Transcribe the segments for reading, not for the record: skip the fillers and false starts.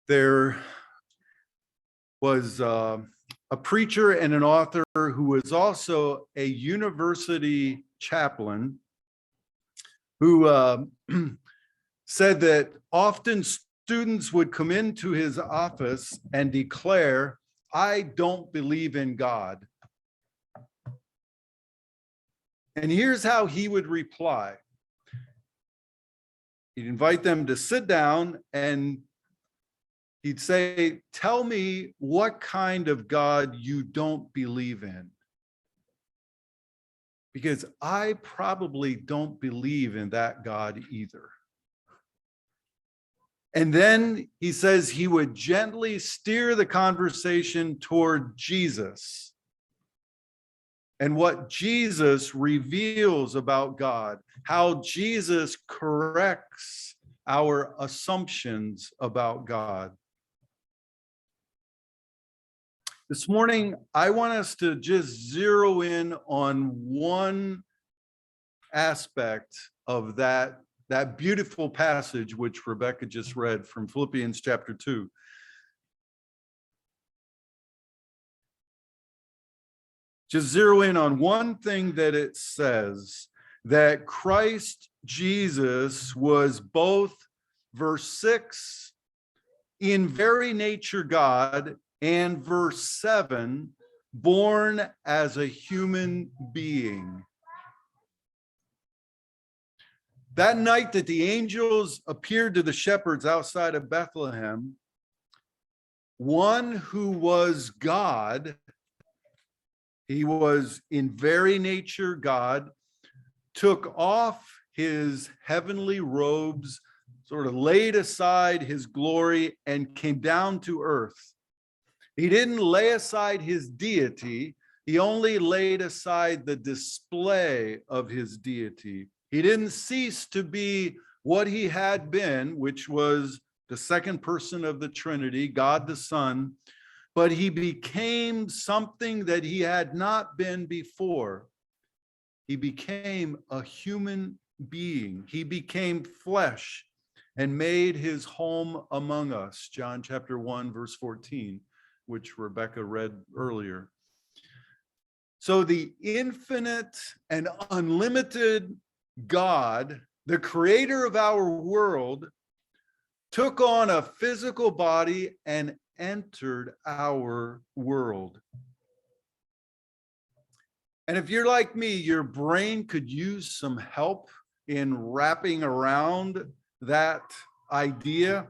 There was a preacher and an author who was also a university chaplain who said that often students would come into his office and declare, "I don't believe in God." And here's how he would reply. He'd invite them to sit down and he'd say, "Tell me what kind of God you don't believe in. Because I probably don't believe in that God either." And then he says he would gently steer the conversation toward Jesus and what Jesus reveals about God, how Jesus corrects our assumptions about God. This morning, I want us to just zero in on one aspect of that beautiful passage which Rebecca just read from Philippians chapter 2. Just zero in on one thing that it says, that Christ Jesus was both, verse 6, in very nature God, and verse 7, born as a human being. That night that the angels appeared to the shepherds outside of Bethlehem, one who was God, he was in very nature God, took off his heavenly robes, sort of laid aside his glory, and came down to earth. He didn't lay aside his deity, he only laid aside the display of his deity. He didn't cease to be what he had been, which was the second person of the Trinity, God the Son, but he became something that he had not been before. He became a human being. He became flesh and made his home among us. John chapter 1, verse 14, which Rebecca read earlier. So the infinite and unlimited God, the creator of our world, took on a physical body and entered our world. And if you're like me, your brain could use some help in wrapping around that idea.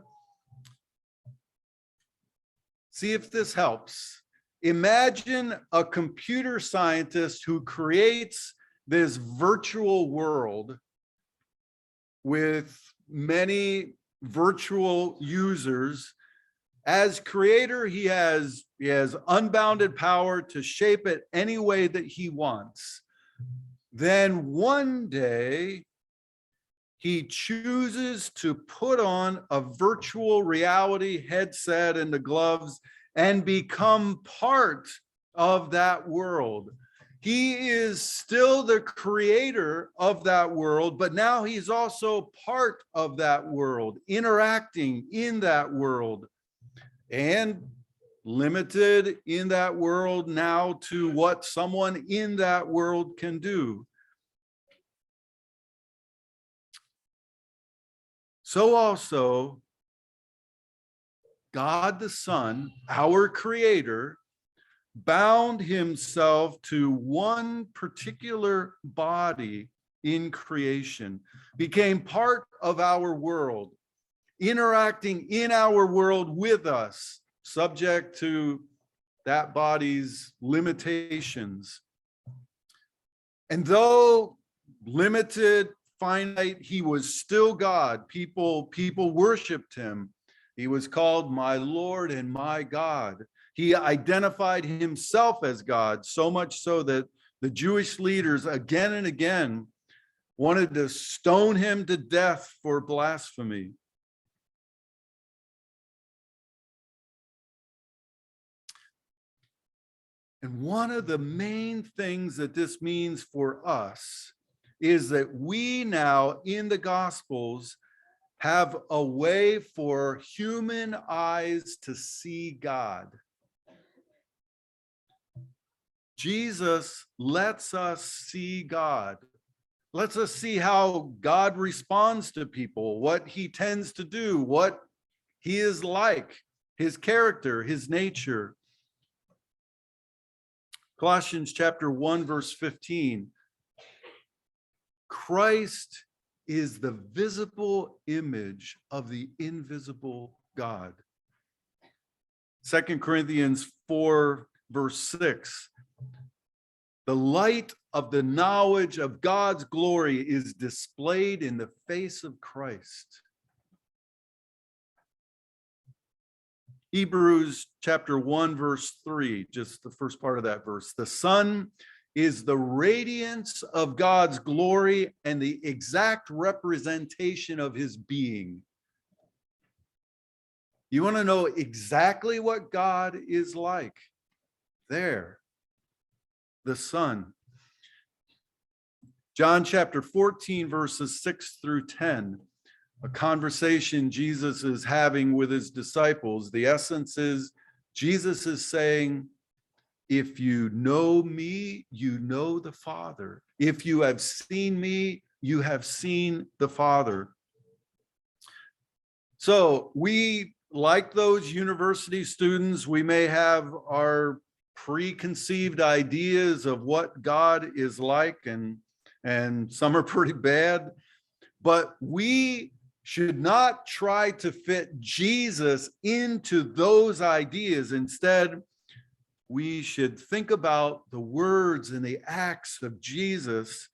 See if this helps. Imagine a computer scientist who creates this virtual world with many virtual users. As creator, he has unbounded power to shape it any way that he wants. Then one day, he chooses to put on a virtual reality headset and the gloves and become part of that world. He is still the creator of that world, but now he's also part of that world, interacting in that world, and limited in that world now to what someone in that world can do. So also, God the Son, our creator, bound himself to one particular body in creation, became part of our world, interacting in our world with us, subject to that body's limitations. And though limited, finite, he was still God. People worshiped him. He was called my Lord and my God. He identified himself as God, so much so that the Jewish leaders again and again wanted to stone him to death for blasphemy. And one of the main things that this means for us is that we now in the Gospels have a way for human eyes to see God. Jesus lets us see God, lets us see how God responds to people, what he tends to do, what he is like, his character, his nature. Colossians chapter 1, verse 15. Christ is the visible image of the invisible God. 2 Corinthians 4, verse 6. The light of the knowledge of God's glory is displayed in the face of Christ. Hebrews chapter 1, verse 3, just the first part of that verse. The Son is the radiance of God's glory and the exact representation of his being. You want to know exactly what God is like? There, the Son. John chapter 14, verses 6 through 10. A conversation Jesus is having with his disciples. The essence is Jesus is saying, if you know me, you know the Father. If you have seen me, you have seen the Father. So we, like those university students, we may have our preconceived ideas of what God is like, and some are pretty bad, but we should not try to fit Jesus into those ideas. Instead, we should think about the words and the acts of Jesus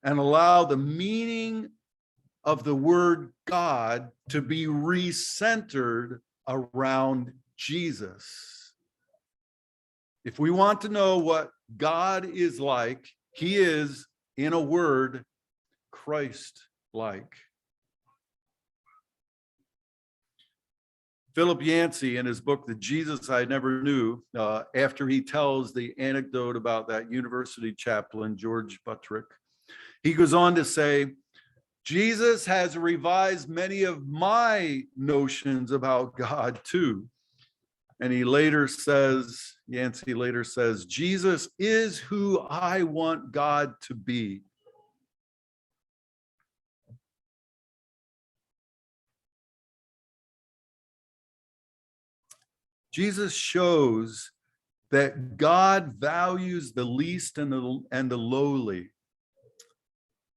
and allow the meaning of the word God to be recentered around Jesus. If we want to know what God is like, he is, in a word, Christ-like. Philip Yancey, in his book, The Jesus I Never Knew, after he tells the anecdote about that university chaplain, George Buttrick, he goes on to say, Jesus has revised many of my notions about God too. And he later says, Yancey later says, Jesus is who I want God to be. Jesus shows that God values the least and the lowly.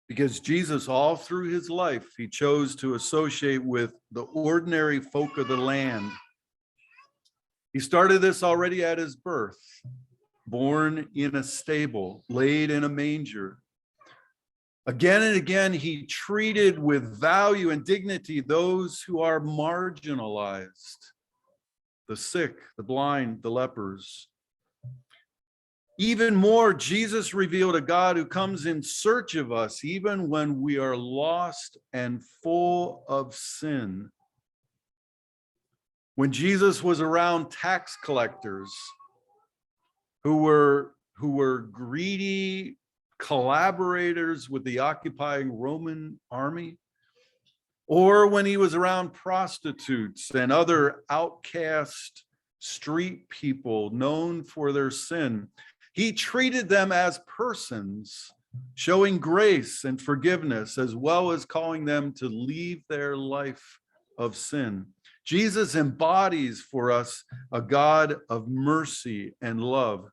Because Jesus, all through his life, he chose to associate with the ordinary folk of the land. He started this already at his birth, born in a stable, laid in a manger. Again and again, he treated with value and dignity those who are marginalized, the sick, the blind, the lepers. Even more, Jesus revealed a God who comes in search of us, even when we are lost and full of sin. When Jesus was around tax collectors who were greedy collaborators with the occupying Roman army, or when he was around prostitutes and other outcast street people known for their sin, he treated them as persons, showing grace and forgiveness, as well as calling them to leave their life of sin. Jesus embodies for us a God of mercy and love.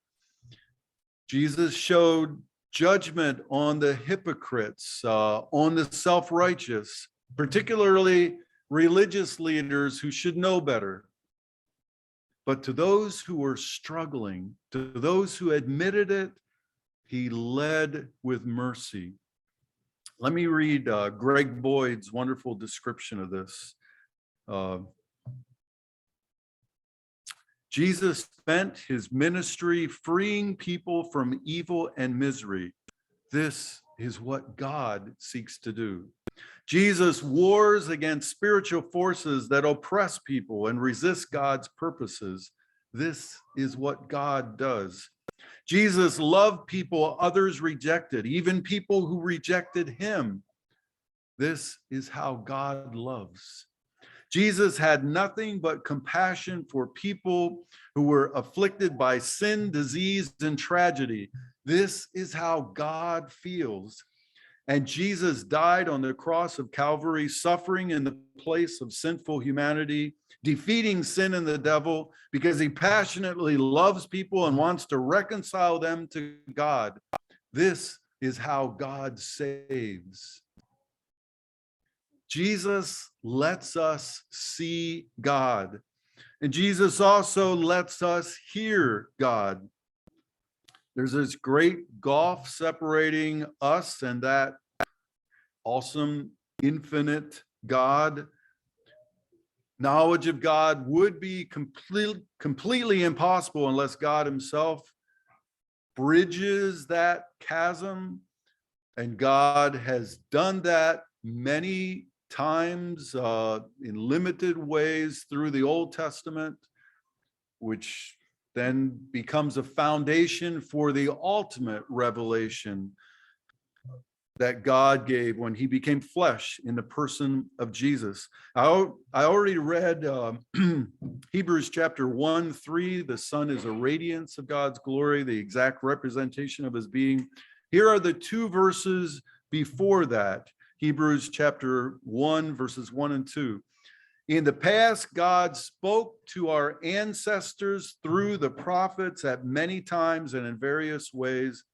Jesus showed judgment on the hypocrites, on the self-righteous, particularly religious leaders who should know better. But to those who were struggling, to those who admitted it, he led with mercy. Let me read Greg Boyd's wonderful description of this. Jesus spent his ministry freeing people from evil and misery. This is what God seeks to do. Jesus wars against spiritual forces that oppress people and resist God's purposes. This is what God does. Jesus loved people others rejected, even people who rejected him. This is how God loves. Jesus had nothing but compassion for people who were afflicted by sin, disease, and tragedy. This is how God feels. And Jesus died on the cross of Calvary, suffering in the place of sinful humanity, defeating sin and the devil, because he passionately loves people and wants to reconcile them to God. This is how God saves. Jesus lets us see God, and Jesus also lets us hear God. There's this great gulf separating us and that awesome, infinite God. Knowledge of God would be completely impossible unless God himself bridges that chasm, and God has done that many times in limited ways through the Old Testament, which then becomes a foundation for the ultimate revelation that God gave when he became flesh in the person of Jesus. I already read Hebrews chapter 1:3. The Son is a radiance of God's glory, the exact representation of his being. Here are the two verses before that. Hebrews chapter 1, verses 1 and 2. In the past, God spoke to our ancestors through the prophets at many times and in various ways.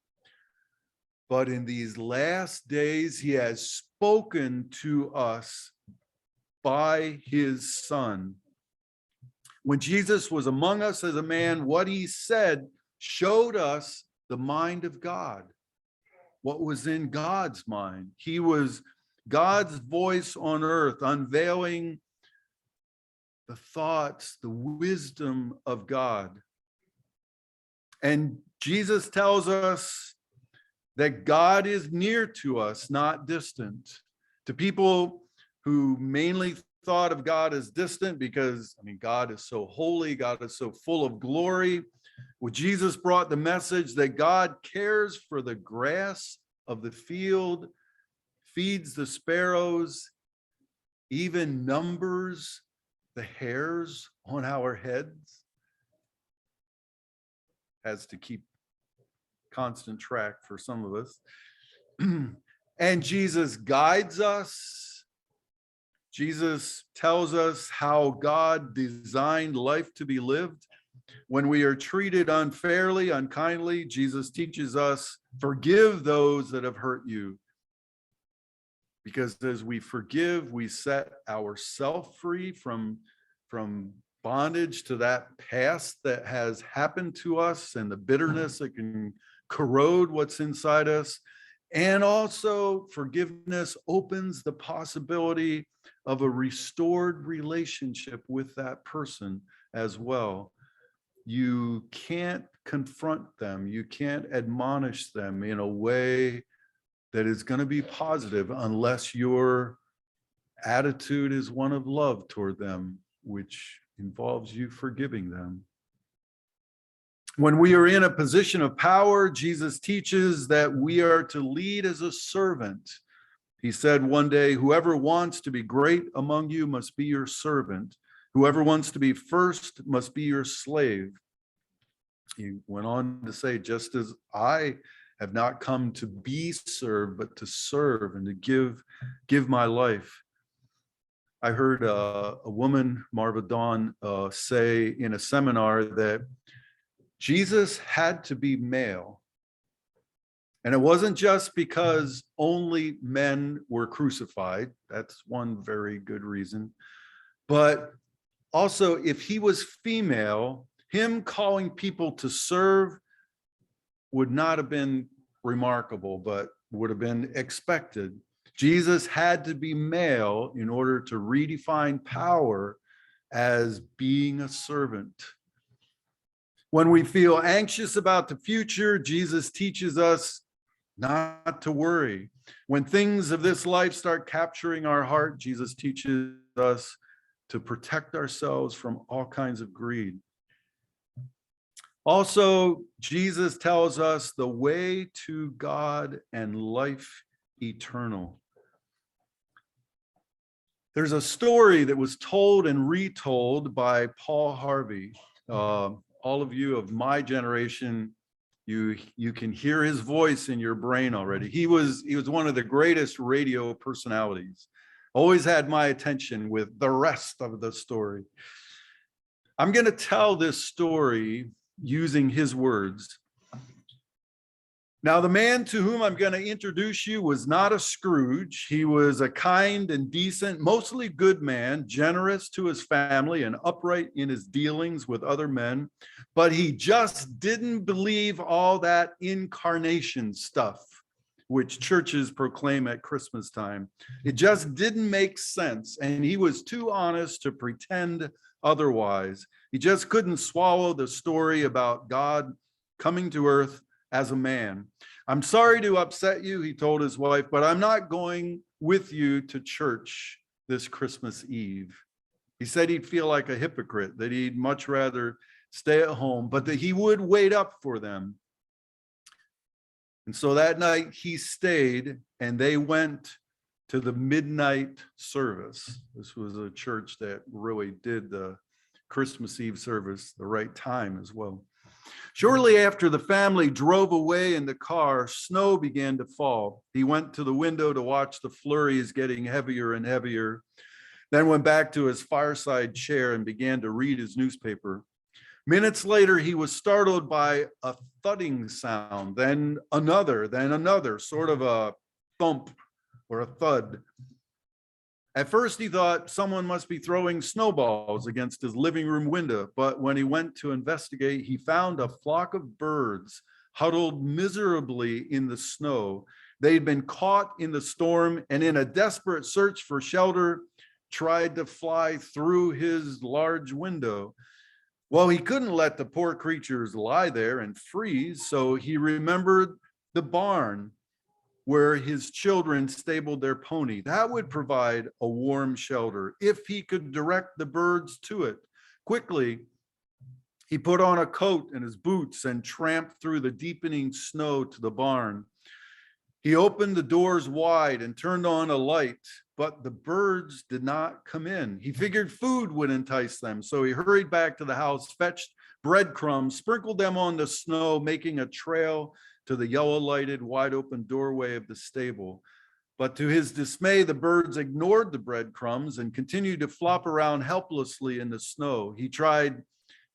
But in these last days, he has spoken to us by his Son. When Jesus was among us as a man, what he said showed us the mind of God, what was in God's mind. He was God's voice on earth, unveiling the thoughts, the wisdom of God. And Jesus tells us that God is near to us, not distant. To people who mainly thought of God as distant because, God is so holy, God is so full of glory. Well, Jesus brought the message that God cares for the grass of the field, feeds the sparrows, even numbers the hairs on our heads. Has to keep constant track for some of us. And Jesus guides us. Jesus tells us how God designed life to be lived. When we are treated unfairly, unkindly, Jesus teaches us, forgive those that have hurt you. Because as we forgive, we set ourselves free from bondage to that past that has happened to us and the bitterness that can corrode what's inside us. And also, forgiveness opens the possibility of a restored relationship with that person as well. You can't confront them, you can't admonish them in a way that is going to be positive unless your attitude is one of love toward them, which involves you forgiving them. When we are in a position of power, Jesus teaches that we are to lead as a servant. He said one day, whoever wants to be great among you must be your servant. Whoever wants to be first must be your slave. He went on to say, just as I have not come to be served, but to serve and to give my life. I heard a woman, Marva Dawn, say in a seminar that Jesus had to be male. And it wasn't just because only men were crucified. That's one very good reason. But also, if he was female, him calling people to serve would not have been remarkable, but would have been expected. Jesus had to be male in order to redefine power as being a servant. When we feel anxious about the future, Jesus teaches us not to worry. When things of this life start capturing our heart, Jesus teaches us to protect ourselves from all kinds of greed. Also, Jesus tells us the way to God and life eternal. There's a story that was told and retold by Paul Harvey. All of you of my generation, you can hear his voice in your brain already. He was one of the greatest radio personalities. Always had my attention with the rest of the story. I'm going to tell this story using his words. Now, the man to whom I'm going to introduce you was not a Scrooge. He was a kind and decent, mostly good man, generous to his family and upright in his dealings with other men. But he just didn't believe all that incarnation stuff, which churches proclaim at Christmas time. It just didn't make sense. And he was too honest to pretend otherwise. He just couldn't swallow the story about God coming to earth as a man. I'm sorry to upset you, he told his wife, but I'm not going with you to church this Christmas Eve. He said he'd feel like a hypocrite, that he'd much rather stay at home, but that he would wait up for them. And so that night he stayed, and they went to the midnight service. This was a church that really did the Christmas Eve service the right time as well. Shortly after the family drove away in the car, snow began to fall. He went to the window to watch the flurries getting heavier and heavier, then went back to his fireside chair and began to read his newspaper. Minutes later, he was startled by a thudding sound, then another, sort of a thump or a thud. At first, he thought someone must be throwing snowballs against his living room window, but when he went to investigate, he found a flock of birds huddled miserably in the snow. They'd been caught in the storm and in a desperate search for shelter, tried to fly through his large window. Well, he couldn't let the poor creatures lie there and freeze, so he remembered the barn where his children stabled their pony. That would provide a warm shelter if he could direct the birds to it. Quickly, he put on a coat and his boots and tramped through the deepening snow to the barn. He opened the doors wide and turned on a light, but the birds did not come in. He figured food would entice them, so he hurried back to the house, fetched breadcrumbs, sprinkled them on the snow, making a trail to the yellow-lighted, wide-open doorway of the stable. But to his dismay, the birds ignored the breadcrumbs and continued to flop around helplessly in the snow. He tried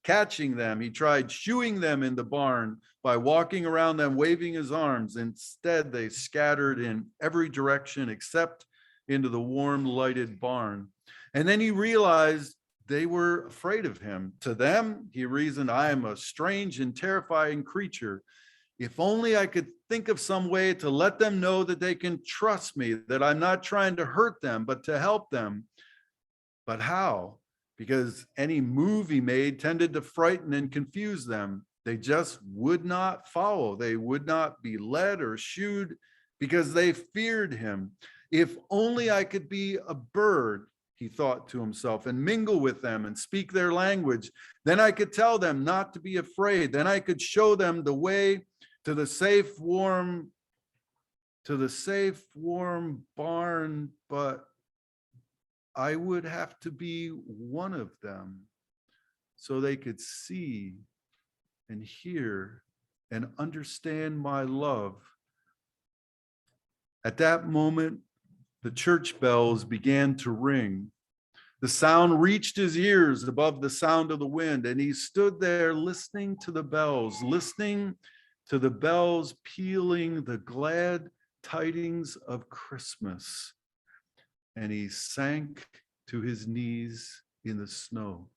catching them. He tried shooing them in the barn by walking around them, waving his arms. Instead, they scattered in every direction except into the warm, lighted barn. And then he realized they were afraid of him. To them, he reasoned, I am a strange and terrifying creature. If only I could think of some way to let them know that they can trust me, that I'm not trying to hurt them, but to help them. But how? Because any move he made tended to frighten and confuse them. They just would not follow. They would not be led or shooed because they feared him. If only I could be a bird, he thought to himself, and mingle with them and speak their language. Then I could tell them not to be afraid. Then I could show them the way to the safe, warm barn, but I would have to be one of them so they could see and hear and understand my love. At that moment, the church bells began to ring. The sound reached his ears above the sound of the wind, and he stood there listening to the bells, listening to the bells pealing the glad tidings of Christmas. And he sank to his knees in the snow.